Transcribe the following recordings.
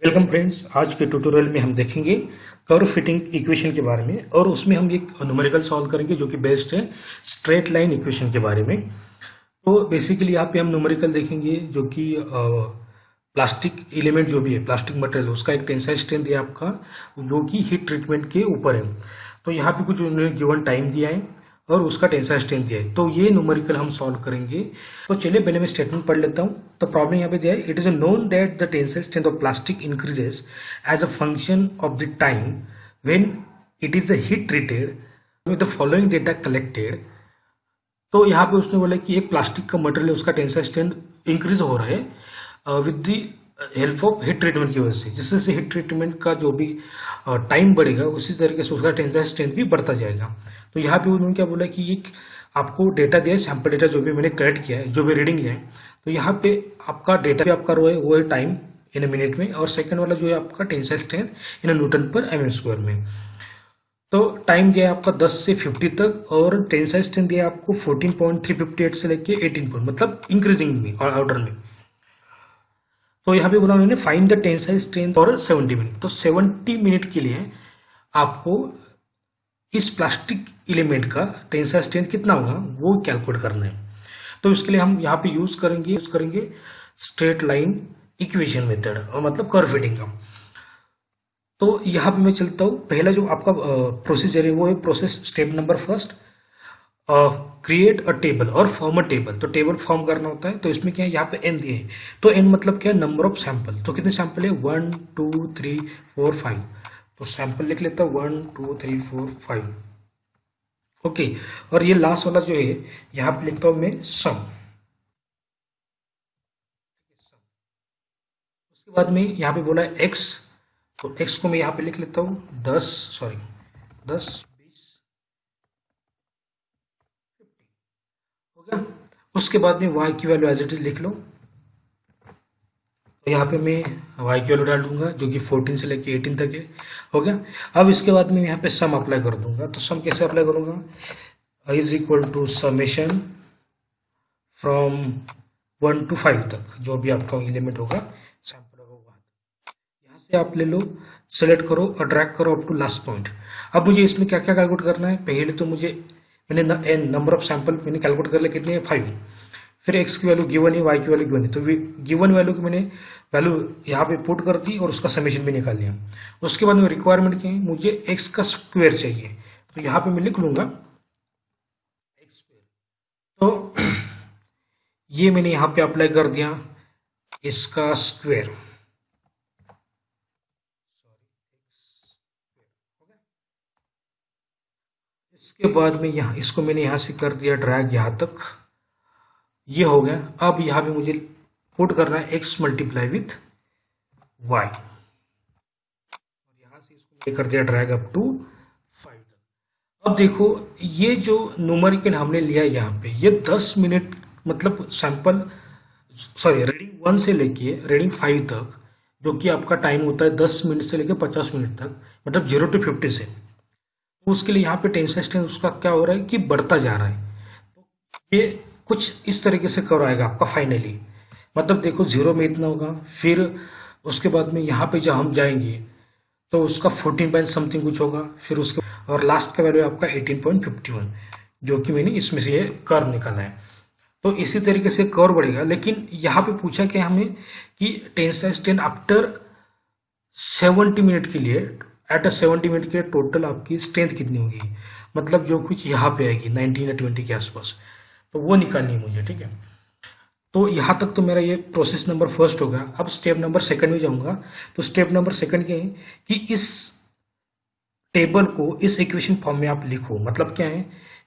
Welcome friends. आज के tutorial में हम देखेंगे कर्व फिटिंग इक्वेशन के बारे में और उसमें हम एक न्यूमेरिकल सॉल्व करेंगे जो कि बेस्ड है स्ट्रेट लाइन इक्वेशन के बारे में। तो बेसिकली यहाँ पे हम न्यूमेरिकल देखेंगे जो कि प्लास्टिक एलिमेंट जो भी है, प्लास्टिक मटेरियल, उसका एक टेंसाइल स्ट्रेंथ है आपका जो कि हीट ट्रीटमेंट के ऊपर है। तो यहाँ पे कुछ उन्होंने गिवन टाइम दिया है और उसका टेंसाइल स्ट्रेंथ दिया है, तो ये न्यूमेरिकल हम सॉल्व करेंगे। तो चलिए पहले मैं स्टेटमेंट पढ़ लेता हूँ। तो प्रॉब्लम यहाँ पे दिया है, it is known that the tensile strength of plastic increases as a function of the time when it is heat treated with the following data collected. तो यहाँ पे उसने बोला कि एक प्लास्टिक का मटेरियल, उसका टेंसाइल स्ट्रेंथ इंक्रीज हो रहा है with the help of heat treatment की वजह से। जिससे हीट ट्रीटमेंट का जो भी टाइम बढ़ेगा उसी तरीके से उसका टेंसाइल स्ट्रेंथ भी बढ़ता जाएगा। तो यहाँ पे उन्होंने क्या बोला कि एक आपको डेटा दिया है, सैंपल डेटा जो भी मैंने कलेक्ट किया है, जो भी रीडिंग लिया है। तो यहाँ पे आपका डेटा पे आपका वो है टाइम इन ए मिनट में, और सेकंड वाला जो है आपका टेंसाइल स्ट्रेंथ इन न्यूटन पर एम स्क्वायर में। तो टाइम दिया है आपका 10 से 50 तक और टेंसाइल स्ट्रेंथ दिया है आपको 14.358 से लेके 18 पॉइंट, मतलब इंक्रीजिंग में और ऑर्डर में। तो यहाँ पे बोला उन्होंने find the tensile strength for 70 minute. तो 70 मिनट के लिए आपको इस प्लास्टिक एलिमेंट का टेंसाइल स्ट्रेंथ कितना होगा वो कैलकुलेट करना है। तो इसके लिए हम यहाँ पे यूज करेंगे स्ट्रेट लाइन इक्वेशन मेथड, और मतलब कर्व फिटिंग का। तो यहाँ पे मैं चलता हूँ। पहला जो आपका प्रोसीजर है वो है process step number first, create a table और फॉर्म अ टेबल। तो टेबल फॉर्म करना होता है। तो इसमें क्या है, यहाँ पे एन दिए हैं। तो एन मतलब क्या है, नंबर ऑफ सैंपल। तो कितने सैंपल है, 1 2 3 4 5। तो सैंपल लिख लेता हूँ 1 2 3 4 5। ओके, और ये लास्ट वाला जो है यहाँ पे लिखता हूँ मैं सम। उसके बाद में यहाँ पे बोला है एक्स। तो एक्स को मैं यहाँ पे लिख लेता हूँ 10 20 हो गया। उसके बाद में y की वैल्यू एज इट इज लिख लो। तो यहाँ पे मैं y की वैल्यू डाल दूंगा जो कि 14 से लेके 18 तक है। हो गया। अब इसके बाद में यहाँ पे सम अप्लाई कर दूंगा। तो सम कैसे अप्लाई करूंगा, is equal to summation from 1 to 5 तक, जो भी आपका एलिमेंट होगा, सैंपल होगा वहां। यहाँ से आप ले लो, सेलेक्ट करो और ड्रैग करो अप टू लास्ट पॉइंट। अब मुझे इसमें क्या क्या कैलकुलेट करना है, पहले तो मैंने नंबर ऑफ सैंपल मैंने कैलकुलेट कर लिया, कितने हैं 5। फिर एक्स की वैल्यू गिवन है, वाई की वैल्यू गिवन है। तो गिवन वैल्यू की मैंने वैल्यू यहाँ पे पुट कर दी और उसका समेशन भी निकाल लिया। उसके बाद में रिक्वायरमेंट क्या है, मुझे एक्स का स्क्वायर चाहिए। तो यहाँ पे मैं लिख लूंगा एक्स स्क्वायर। तो ये मैंने यहाँ पे अप्लाई कर दिया इसका स्क्वायर। इसके बाद में यहाँ इसको मैंने यहाँ से कर दिया ड्रैग यहाँ तक, ये हो गया। अब यहाँ पे मुझे पुट करना है x मल्टीप्लाई विथ y, और यहाँ से इसको कर दिया ड्रैग अप टू 5 तक। अब देखो ये जो न्यूमेरिकल हमने लिया यहाँ पे, ये 10 मिनट मतलब सैंपल रीडिंग 1 से लेके रीडिंग 5 तक, जो कि आपका टाइम होता है 10 मिनट से लेके 50 मिनट तक, मतलब 0 to 50 से। तो उसके लिए यहाँ पे टेंसाइल स्ट्रेंथ उसका क्या हो रहा है कि बढ़ता जा रहा है। तो ये कुछ इस तरीके से कर आएगा आपका फाइनली, मतलब देखो 0 में इतना होगा, फिर उसके बाद में यहाँ पे जब हम जाएंगे तो उसका 14 पॉइंट समथिंग कुछ होगा, फिर उसके और लास्ट का वैल्यू आपका 18.51, जो कि मैंने इसमें से ये कर्व निकाला है। तो इसी तरीके से कर्व बढ़ेगा। लेकिन यहाँ पे पूछा क्या हमें कि टेंसाइल स्ट्रेंथ आफ्टर 70 मिनट के लिए, एट अ 70 मिनट के लिए टोटल आपकी स्ट्रेंथ कितनी होगी, मतलब जो कुछ यहाँ पे आएगी 19 या 20 के आसपास, तो वो निकालनी है मुझे। ठीक है, तो यहाँ तक तो मेरा ये प्रोसेस नंबर फर्स्ट होगा। अब स्टेप नंबर सेकंड में जाऊंगा। तो स्टेप नंबर सेकंड क्या है कि इस टेबल को इस इक्वेशन फॉर्म में आप लिखो। मतलब क्या है,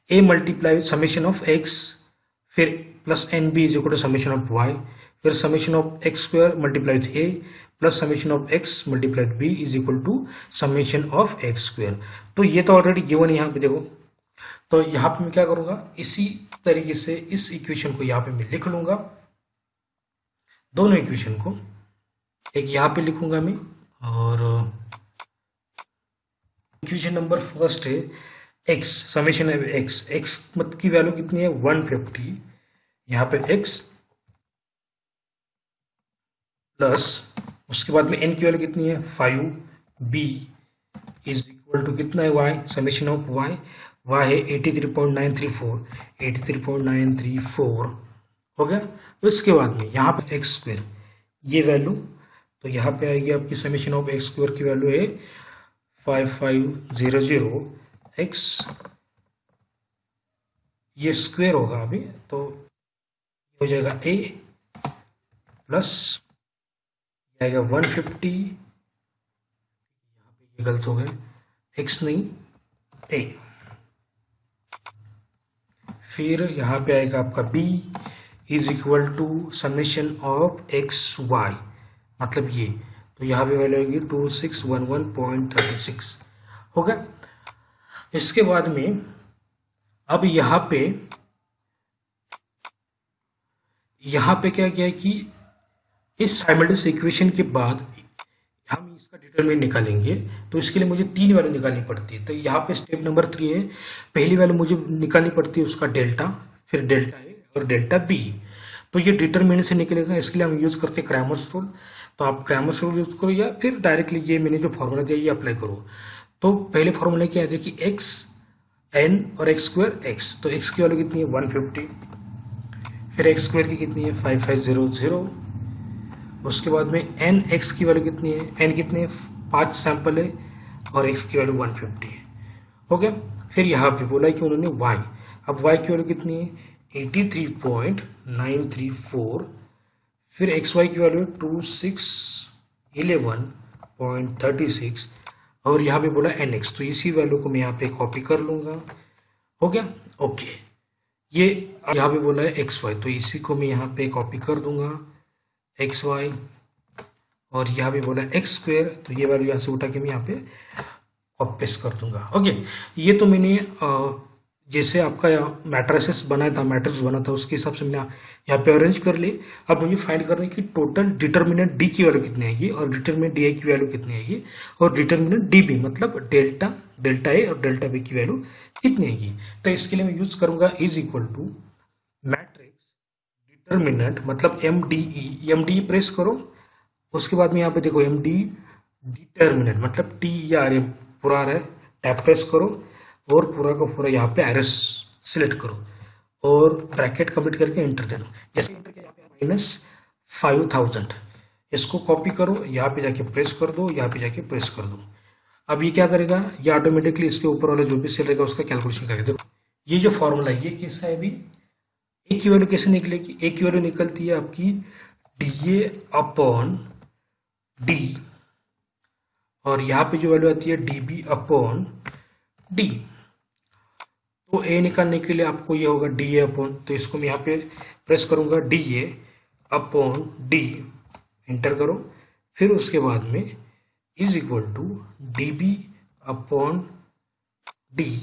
a multiply summation of x, फिर plus n b is equal to summation of y, फिर summation of x square multiply with a plus summation of x multiply with b is equal to summation of x square. तो ये तो already given है यहाँ पे देखो। तो यहाँ पे मैं क्या करूंगा, इसी तरीके से इस इक्वेशन को यहाँ पे मैं लिख लूंगा, दोनों इक्वेशन को। एक यहाँ पे लिखूंगा मैं, और इक्वेशन नंबर फर्स्ट है x समेशन है x मत की वैल्यू कितनी है 150, यहाँ पे x प्लस उसके बाद में n की वैल्यू कितनी है 5, b इज इक्वल टू कितना है y, समेशन ऑफ y है 83.934, 83.934 हो गया। उसके बाद में यहाँ पे एक्स स्क्वायर ये वैल्यू, तो यहाँ पे आएगी आपकी समेशन ऑफ एक्स स्क्वायर की वैल्यू है 5500 एक्स, ये स्क्वायर होगा अभी तो हो जाएगा a प्लस आएगा 150, यहाँ पे ये गलत हो गया, x नहीं a, फिर यहाँ पे आएगा आपका b is equal to summation of x y, मतलब ये, तो यहाँ पे वैल्यू आएगी 2611.36 हो गया। इसके बाद में अब यहाँ पे क्या किया है कि इस साइमल्टेनियस इक्वेशन के बाद हम इसका डिटरमिनेंट निकालेंगे, तो इसके लिए मुझे 3 वैल्यू निकालनी पड़ती है। तो यहाँ पे स्टेप नंबर 3 है, पहली वैल्यू मुझे निकालनी पड़ती है उसका डेल्टा, फिर डेल्टा ए और डेल्टा बी। तो ये डिटरमिनेंट से निकलेगा, इसके लिए हम यूज करते हैं क्रैमर्स रूल। तो आप क्रैमर्स रूल यूज करो या फिर डायरेक्टली ये मैंने जो फॉर्मूला दिया ये अप्लाई करो। तो पहले फॉर्मूला क्या है कि एक्स एन और एक्स स्क्वायर एक्स, तो एक्स की वैल्यू कितनी है 150, फिर एक्स स्क्वायर की कितनी है 5500, उसके बाद में एन एक्स की वैल्यू कितनी है, एन कितने 5 सैंपल है और एक्स की वैल्यू 150 है हो गया। फिर यहाँ पे बोला कि उन्होंने वाई, अब वाई की वैल्यू कितनी है 83.934, फिर एक्स वाई की वैल्यू 2611.36 और यहाँ पे बोला एन एक्स, तो इसी वैल्यू को मैं यहाँ पे कॉपी कर लूंगा हो गया। ओके, ये यहाँ पे बोला है एक्स वाई, तो इसी को मैं यहाँ पे कॉपी कर दूंगा एक्स वाई, और यहाँ पे बोला एक्स स्क्वायर, तो ये वैल्यू यहाँ से उठा के मैं यहाँ पे कॉपी पेस्ट कर दूंगा। ओके, ये तो मैंने जैसे आपका मैट्रिसेस बनाया था, मैट्रिक्स बना था, उसके हिसाब से मैंने यहाँ पे अरेंज कर ली। अब मुझे फाइंड करना है कि टोटल डिटर्मिनेंट डी की वैल्यू कितनी आएगी और डिटर्मिनेंट डी आई की वैल्यू कितनी आएगी और डिटर्मिनेंट डी बी मतलब डेल्टा ए और डेल्टा बी की वैल्यू कितनी आएगी। तो इसके लिए मैं यूज करूंगा is equal to matrix determinant मतलब एमडी प्रेस करो, उसके बाद में यहाँ पे देखो एमडी डिटर्मिनेंट मतलब टी या आर एम पूरा आ रहा है, टैप प्रेस करो और पूरा का पूरा यहाँ पे एरस सिलेक्ट करो और ब्रैकेट कंप्लीट करके एंटर दे दो। जैसे एंटर किया यहाँ पे -5000, इसको कॉपी करो, यहाँ पे जाके प्रेस कर दो, यहाँ पे जाके प्रेस कर दो। अब ये क्या करेगा, ये ऑटोमेटिकली इसके ऊपर वाला जो भी सेल रहेगा उसका कैलकुलेशन करेगा। देखो ये जो फॉर्मूला है ये कैसा है, अभी ए की वैल्यू कैसे निकलेगी, ए की वैल्यू निकलती है आपकी डी अपॉन डी और यहाँ पे जो वैल्यू आती है डी बी अपॉन डी। तो ए निकालने के लिए आपको ये होगा डी ए अपॉन, तो इसको मैं यहाँ पे प्रेस करूंगा D A upon D, enter करो, फिर उसके बाद में is equal to D B upon D हो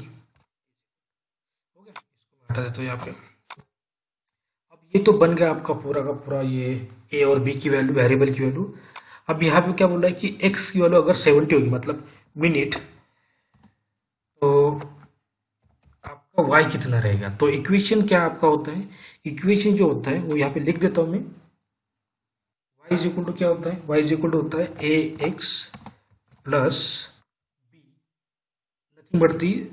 गया। इसको हटा देता हूँ यहाँ पे। अब ये तो बन गया आपका पूरा का पूरा ये ए और बी की वैल्यू, वेरिएबल की वैल्यू। अब यहाँ पे क्या बोल रहा है कि एक्स की वैल्यू अगर 70 होगी मतलब मिनट, तो आपका वाई कितना रहेगा। तो इक्वेशन क्या आपका होता है, इक्वेशन जो होता है वो यहाँ पे लिख देता हूं मैं। वाई इज इक्वल टू क्या होता है, वाई इज इक्वल टू होता है A X plus B, nothing but the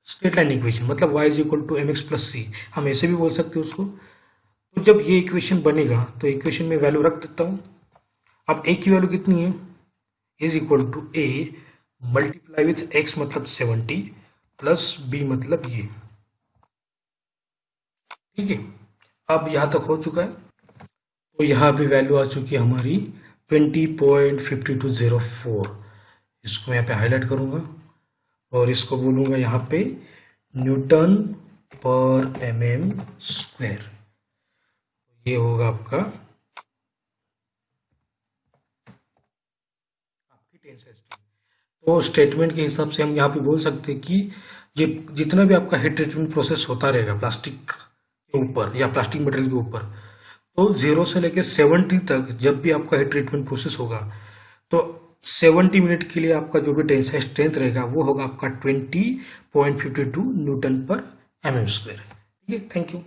straight line equation मतलब Y is equal to M X plus C, हम ऐसे भी बोल सकते हैं उसको। तो जब ये इक्वेशन बनेगा तो इक्वेशन में वैल्यू रख देता हूं। अब ए की वैल्यू कितनी है, is equal to a multiply with x मतलब 70 प्लस बी मतलब ये, ठीक है। अब यहां तक हो चुका है, तो यहां पे वैल्यू आ चुकी है हमारी 20.5204। इसको मैं यहाँ पे हाईलाइट करूंगा और इसको बोलूंगा यहाँ पे न्यूटन पर एमएम स्क्वायर, ये होगा आपका आपकी टेंसाइल स्ट्रेंथ। तो स्टेटमेंट के हिसाब से हम यहाँ पे बोल सकते हैं कि जितना भी आपका हीट ट्रीटमेंट प्रोसेस होता रहेगा प्लास्टिक के ऊपर या प्लास्टिक मटेरियल के ऊपर, तो 0 से लेकर 70 तक जब भी आपका हीट ट्रीटमेंट प्रोसेस होगा तो 70 मिनट के लिए आपका जो भी टेंसाइल स्ट्रेंथ रहेगा वो होगा आपका 20.52 न्यूटन पर एमएम स्क्वायर। ठीक है, थैंक यू।